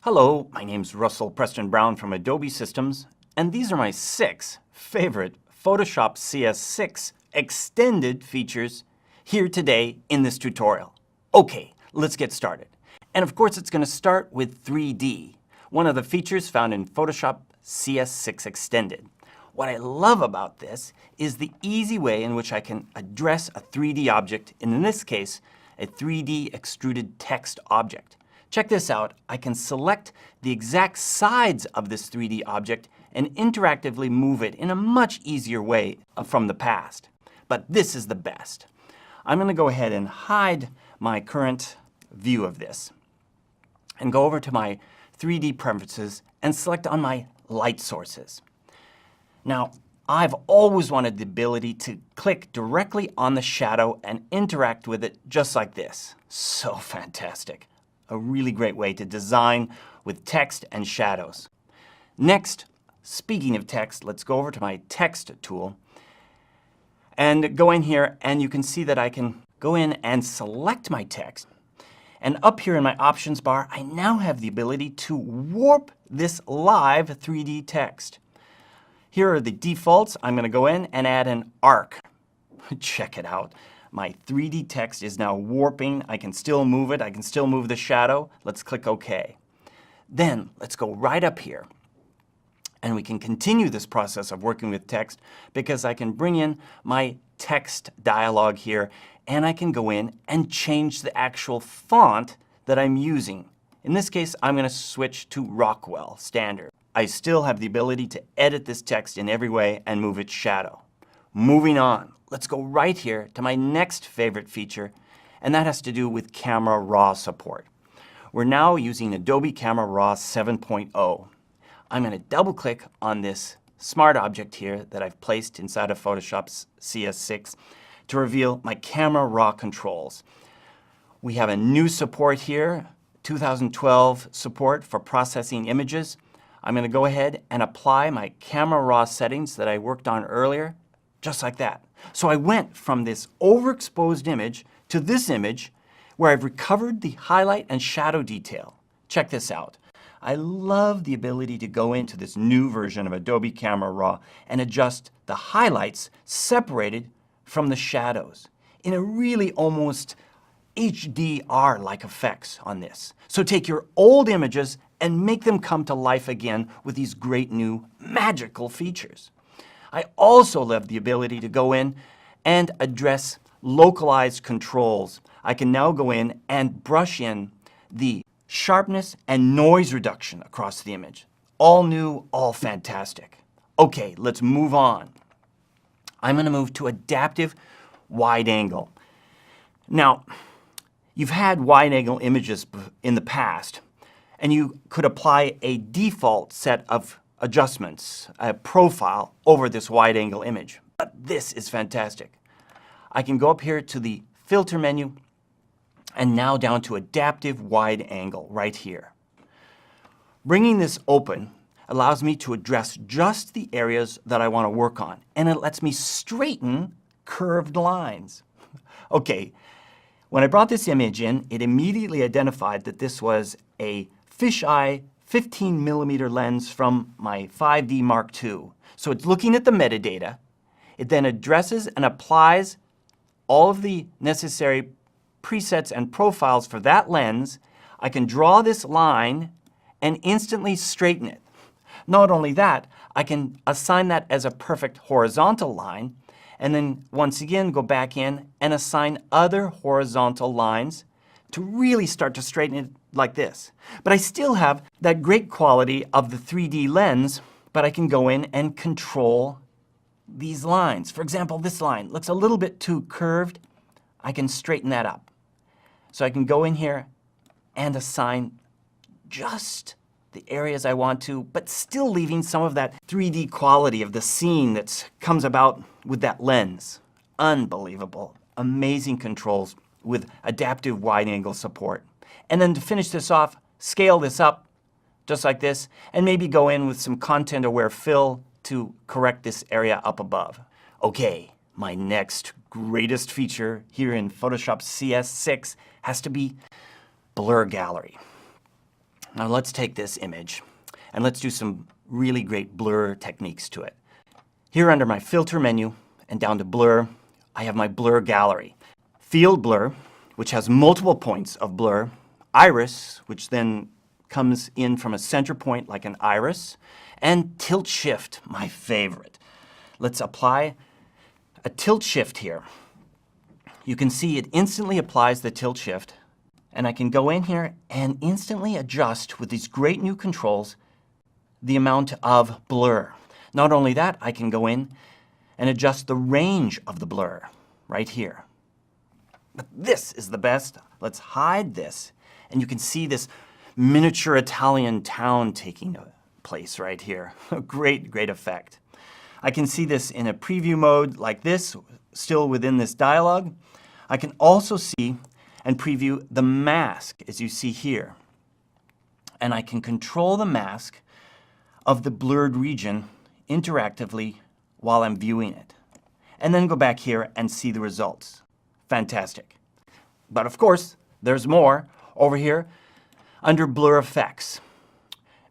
Hello, my name's Russell Preston Brown from Adobe Systems, and these are my 6 favorite Photoshop CS6 extended features here today in this tutorial. Okay, let's get started. And of course, it's going to start with 3D, one of the features found in Photoshop CS6 Extended. What I love about this is the easy way in which I can address a 3D object, and in this case, a 3D extruded text object. Check this out. I can select the exact sides of this 3D object and interactively move it in a much easier way from the past. But this is the best. I'm going to go ahead and hide my current view of this and go over to my 3D preferences and select on my light sources. Now, I've always wanted the ability to click directly on the shadow and interact with it just like this. So fantastic. A really great way to design with text and shadows. Next, speaking of text, let's go over to my text tool and go in here, and you can see that I can go in and select my text. And up here in my options bar, I now have the ability to warp this live 3D text. Here are the defaults. I'm going to go in and add an arc. Check it out. My 3D text is now warping. I can still move it. I can still move the shadow. Let's click OK. Then let's go right up here. And we can continue this process of working with text because I can bring in my text dialog here, and I can go in and change the actual font that I'm using. In this case, I'm going to switch to Rockwell Standard. I still have the ability to edit this text in every way and move its shadow. Moving on. Let's go right here to my next favorite feature, and that has to do with Camera Raw support. We're now using Adobe Camera Raw 7.0. I'm going to double-click on this smart object here that I've placed inside of Photoshop CS6 to reveal my Camera Raw controls. We have a new support here, 2012 support for processing images. I'm going to go ahead and apply my Camera Raw settings that I worked on earlier, just like that. So I went from this overexposed image to this image where I've recovered the highlight and shadow detail. Check this out. I love the ability to go into this new version of Adobe Camera Raw and adjust the highlights separated from the shadows in a really almost HDR-like effects on this. So take your old images and make them come to life again with these great new magical features. I also love the ability to go in and address localized controls. I can now go in and brush in the sharpness and noise reduction across the image. All new, all fantastic. Okay, let's move on. I'm going to move to adaptive wide angle. Now, you've had wide angle images in the past, and you could apply a default set of adjustments, a profile over this wide angle image. But this is fantastic. I can go up here to the filter menu and now down to adaptive wide angle right here. Bringing this open allows me to address just the areas that I want to work on, and it lets me straighten curved lines. Okay, when I brought this image in, it immediately identified that this was a fisheye 15mm lens from my 5D Mark II. So it's looking at the metadata. It then addresses and applies all of the necessary presets and profiles for that lens. I can draw this line and instantly straighten it. Not only that, I can assign that as a perfect horizontal line, and then once again go back in and assign other horizontal lines to really start to straighten it like this. But I still have that great quality of the 3D lens, but I can go in and control these lines. For example, this line looks a little bit too curved. I can straighten that up. So I can go in here and assign just the areas I want to, but still leaving some of that 3D quality of the scene that comes about with that lens. Unbelievable. Amazing controls with adaptive wide angle support. And then to finish this off, scale this up just like this, and maybe go in with some content aware fill to correct this area up above. Okay, my next greatest feature here in Photoshop CS6 has to be Blur Gallery. Now let's take this image and let's do some really great blur techniques to it. Here under my filter menu and down to blur, I have my blur gallery. Field blur, which has multiple points of blur. Iris, which then comes in from a center point like an iris. And tilt shift, my favorite. Let's apply a tilt shift here. You can see it instantly applies the tilt shift, and I can go in here and instantly adjust with these great new controls the amount of blur. Not only that, I can go in and adjust the range of the blur right here. But this is the best. Let's hide this, and you can see this miniature Italian town taking place right here. A great, great effect. I can see this in a preview mode like this, still within this dialog. I can also see and preview the mask, as you see here. And I can control the mask of the blurred region interactively while I'm viewing it. And then go back here and see the results. Fantastic. But of course, there's more over here under blur effects.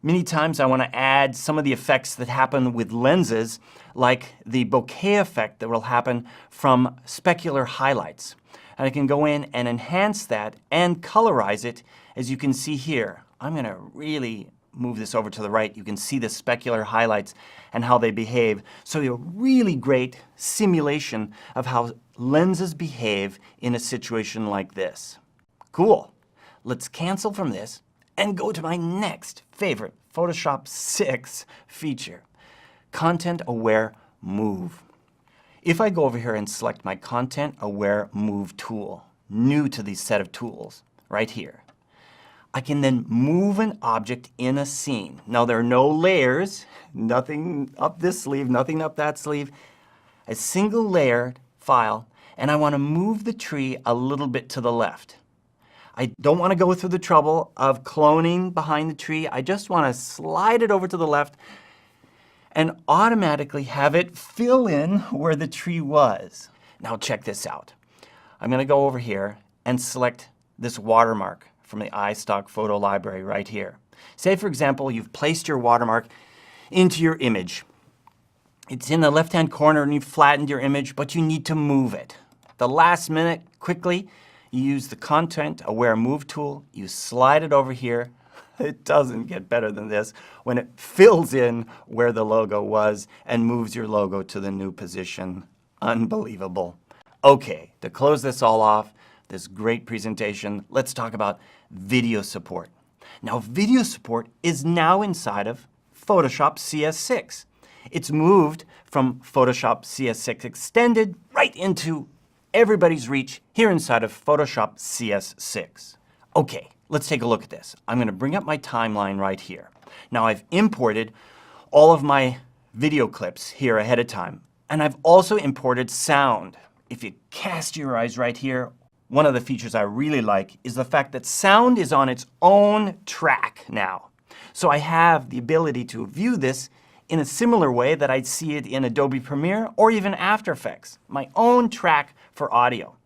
Many times I want to add some of the effects that happen with lenses, like the bokeh effect that will happen from specular highlights. And I can go in and enhance that and colorize it, as you can see here. I'm going to really move this over to the right. You can see the specular highlights and how they behave. So a really great simulation of how lenses behave in a situation like this. Cool. Let's cancel from this and go to my next favorite Photoshop 6 feature, Content Aware Move. If I go over here and select my Content Aware Move tool, new to the set of tools, right here, I can then move an object in a scene. Now there are no layers, nothing up this sleeve, nothing up that sleeve, a single layered file, and I want to move the tree a little bit to the left. I don't want to go through the trouble of cloning behind the tree. I just want to slide it over to the left and automatically have it fill in where the tree was. Now check this out. I'm going to go over here and select this watermark from the iStock photo library right here. Say, for example, you've placed your watermark into your image. It's in the left-hand corner and you've flattened your image, but you need to move it. The last minute, quickly, you use the Content Aware Move tool, you slide it over here. It doesn't get better than this when it fills in where the logo was and moves your logo to the new position. Unbelievable. Okay, to close this all off, this great presentation, let's talk about video support. Now, video support is now inside of Photoshop CS6. It's moved from Photoshop CS6 Extended right into everybody's reach here inside of Photoshop CS6. Okay, let's take a look at this. I'm going to bring up my timeline right here. Now I've imported all of my video clips here ahead of time, and I've also imported sound. If you cast your eyes right here, one of the features I really like is the fact that sound is on its own track now. So I have the ability to view this in a similar way that I'd see it in Adobe Premiere or even After Effects, my own track for audio.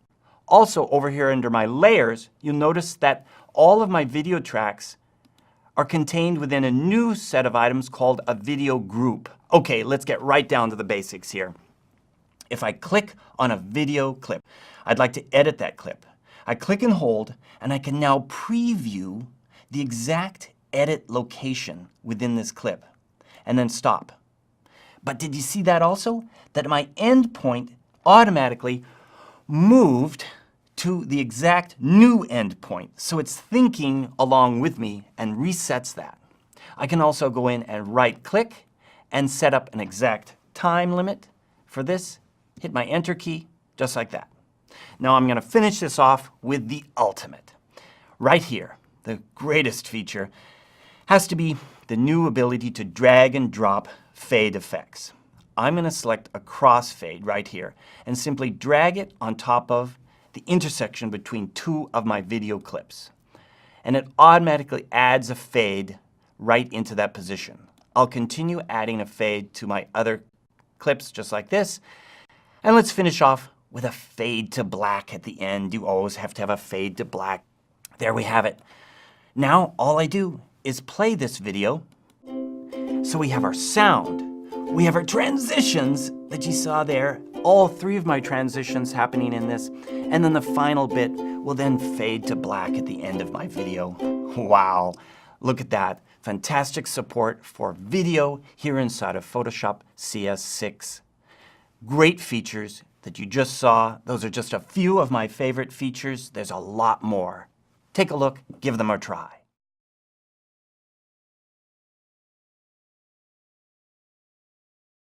Also, over here under my layers, you'll notice that all of my video tracks are contained within a new set of items called a video group. Okay, let's get right down to the basics here. If I click on a video clip, I'd like to edit that clip. I click and hold, and I can now preview the exact edit location within this clip, and then stop. But did you see that also? That my endpoint automatically moved to the exact new endpoint. So it's thinking along with me and resets that. I can also go in and right click and set up an exact time limit for this. Hit my enter key, just like that. Now I'm going to finish this off with the ultimate. Right here, the greatest feature has to be the new ability to drag and drop fade effects. I'm going to select a crossfade right here and simply drag it on top of the intersection between two of my video clips. And it automatically adds a fade right into that position. I'll continue adding a fade to my other clips just like this. And let's finish off with a fade to black at the end. You always have to have a fade to black. There we have it. Now all I do is play this video. So we have our sound, we have our transitions that you saw there, all three of my transitions happening in this, and then the final bit will then fade to black at the end of my video. Wow, look at that. Fantastic support for video here inside of Photoshop CS6. Great features that you just saw. Those are just a few of my favorite features. There's a lot more. Take a look, give them a try.